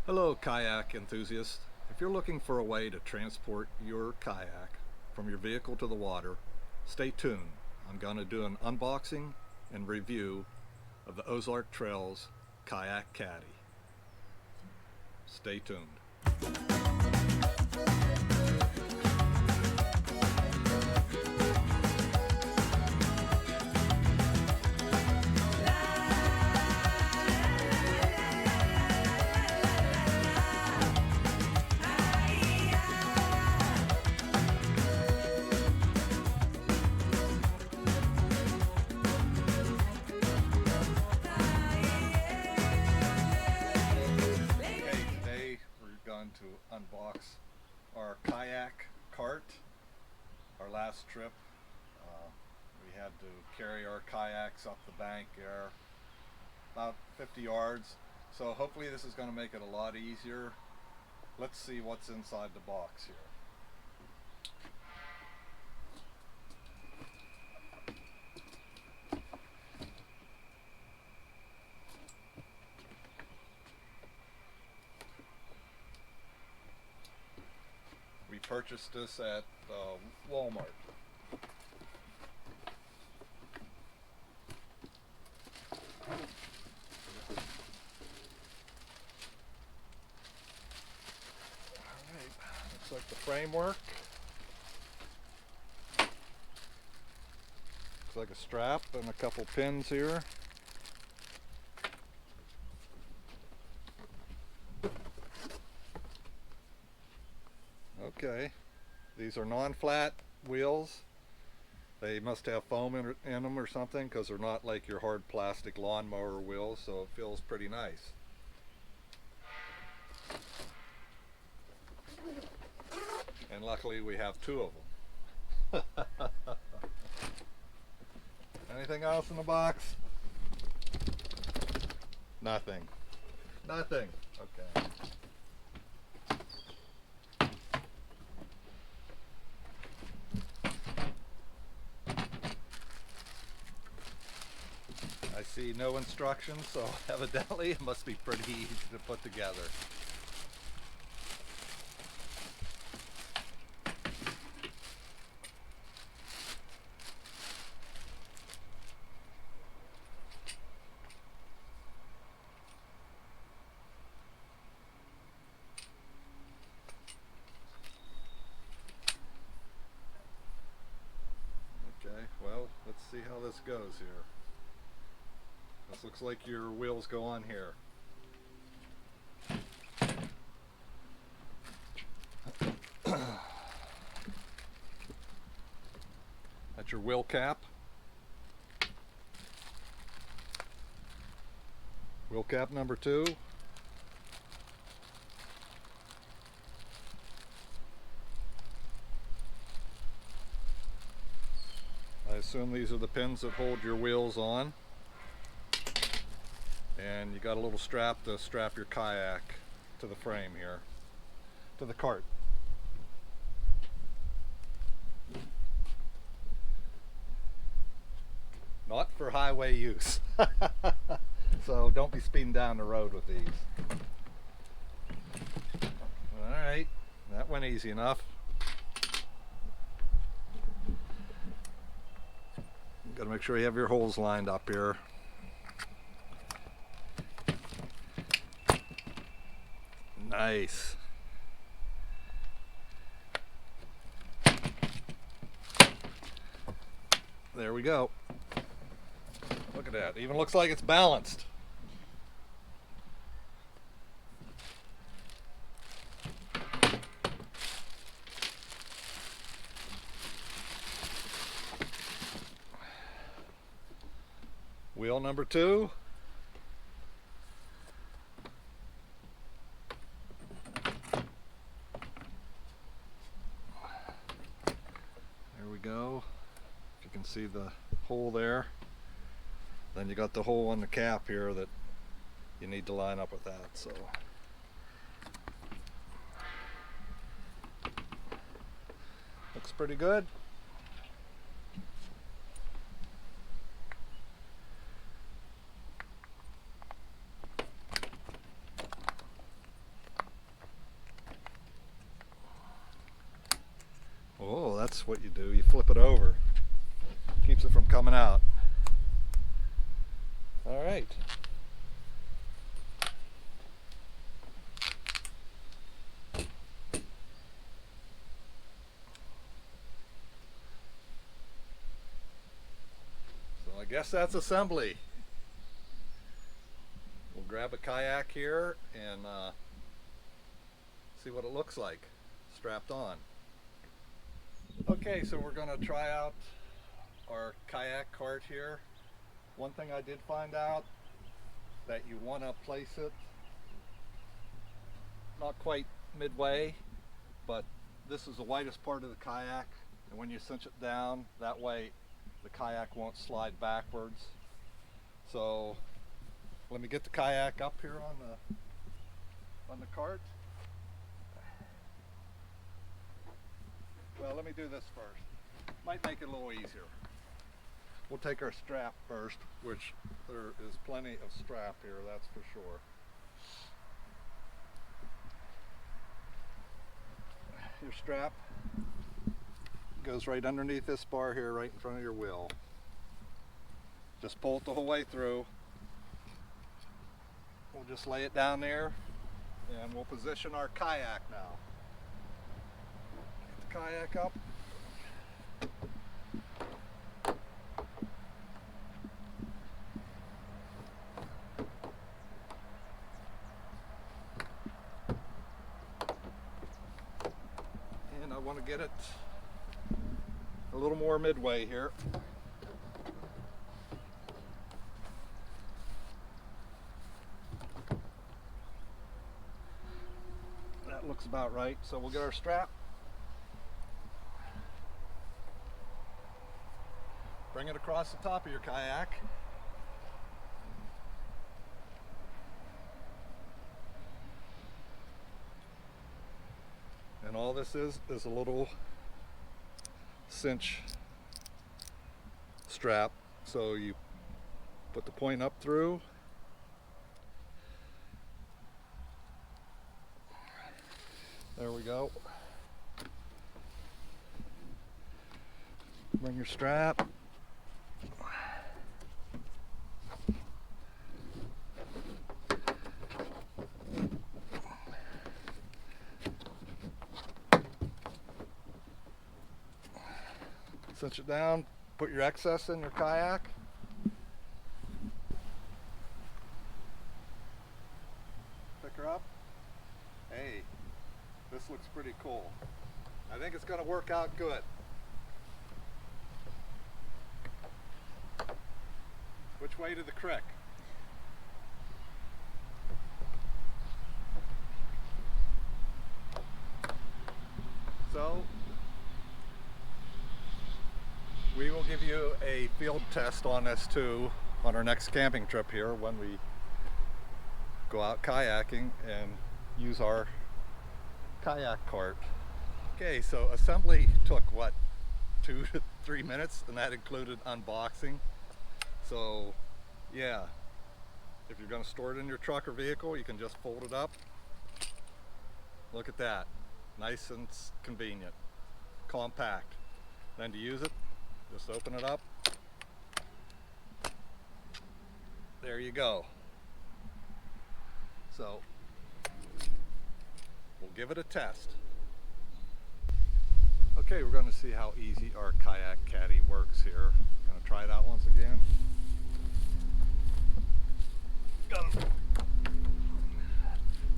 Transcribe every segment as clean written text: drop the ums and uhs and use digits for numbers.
Hello, kayak enthusiasts. If you're looking for a way to transport your kayak from your vehicle to the water, stay tuned. I'm going to do an unboxing and review of the Ozark Trails Kayak Caddy. Stay tuned. Okay, today we're going to unbox our kayak cart. Our last trip, we had to carry our kayaks up the bank there, about 50 yards. So hopefully this is going to make it a lot easier. Let's see what's inside the box here. We purchased this at Walmart. Alright, looks like the framework. Looks like a strap and a couple pins here. Okay, these are non-flat wheels. They must have foam in them or something, because they're not like your hard plastic lawnmower wheels, so it feels pretty nice. And luckily we have two of them. Anything else in the box? Nothing. Nothing. Okay. I see no instructions, so evidently it must be pretty easy to put together. Okay, well, let's see how this goes here. This looks like your wheels go on here. That's your wheel cap. Wheel cap number 2. I assume these are the pins that hold your wheels on. And you got a little strap to strap your kayak to the frame here, to the cart. Not for highway use. So don't be speeding down the road with these. Alright, that went easy enough. Got to make sure you have your holes lined up here. Nice. There we go. Look at that. Even looks like it's balanced. Wheel number 2. There we go. You can see the hole there. Then you got the hole on the cap here that you need to line up with that. So looks pretty good. that's what you do. You flip it over. Keeps it from coming out. All right. So I guess that's assembly. We'll grab a kayak here and see what it looks like strapped on. Okay, so we're going to try out our kayak cart here. One thing I did find out, that you want to place it not quite midway, but this is the widest part of the kayak, and when you cinch it down, that way the kayak won't slide backwards. So let me get the kayak up here on the cart. Well, let me do this first. Might make it a little easier. We'll take our strap first, which there is plenty of strap here, that's for sure. Your strap goes right underneath this bar here, right in front of your wheel. Just pull it the whole way through. We'll just lay it down there and we'll position our kayak now. Get the kayak up. And I want to get it a little more midway here. That looks about right. So we'll get our strap. Bring it across the top of your kayak. And all this is a little cinch strap. So you put the point up through. There we go. Bring your strap. Cinch it down, put your excess in your kayak. Pick her up. Hey, this looks pretty cool. I think it's going to work out good. Which way to the creek? So, we will give you a field test on this too on our next camping trip here when we go out kayaking and use our kayak cart. Okay, so assembly took what, 2 to 3 minutes, and that included unboxing. So yeah, if you're going to store it in your truck or vehicle, you can just fold it up. Look at that, nice and convenient, compact. Then to use it, just open it up. There you go. So we'll give it a test. Okay, we're going to see how easy our Kayak Caddy works here. Going to try it out once again.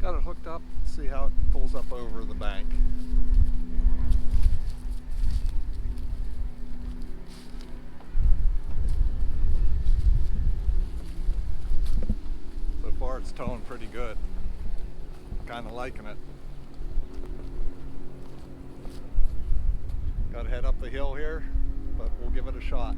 Got it hooked up. See how it pulls up over the bank. So far it's towing pretty good. Kind of liking it. Got to head up the hill here, but we'll give it a shot.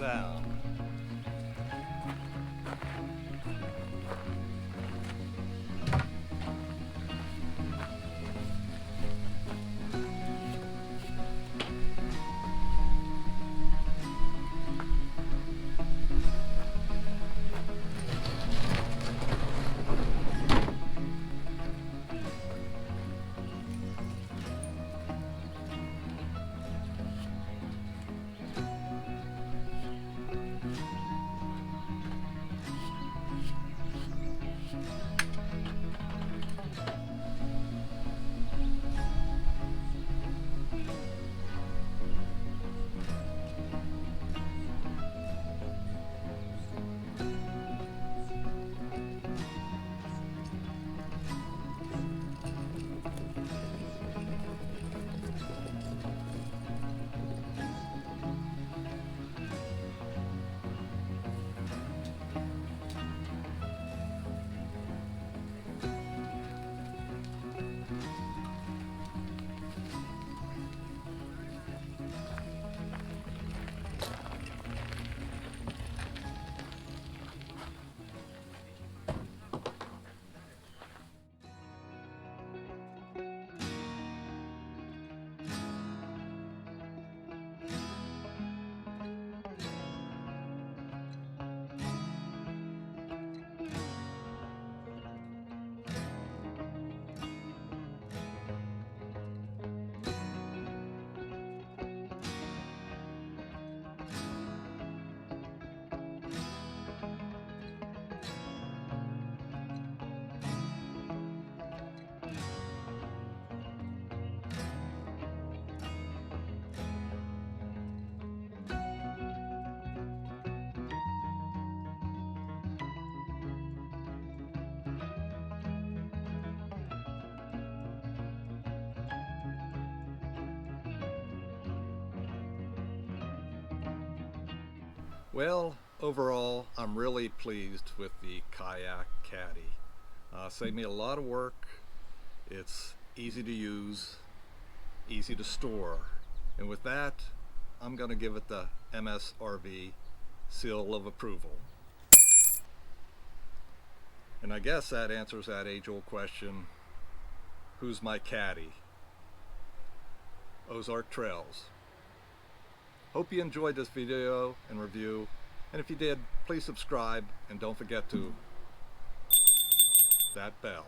down. Well, overall, I'm really pleased with the Kayak Caddy. Saved me a lot of work. It's easy to use, easy to store. And with that, I'm going to give it the MSRV seal of approval. And I guess that answers that age-old question, who's my caddy? Ozark Trails. Hope you enjoyed this video and review, and if you did, please subscribe and don't forget to that bell.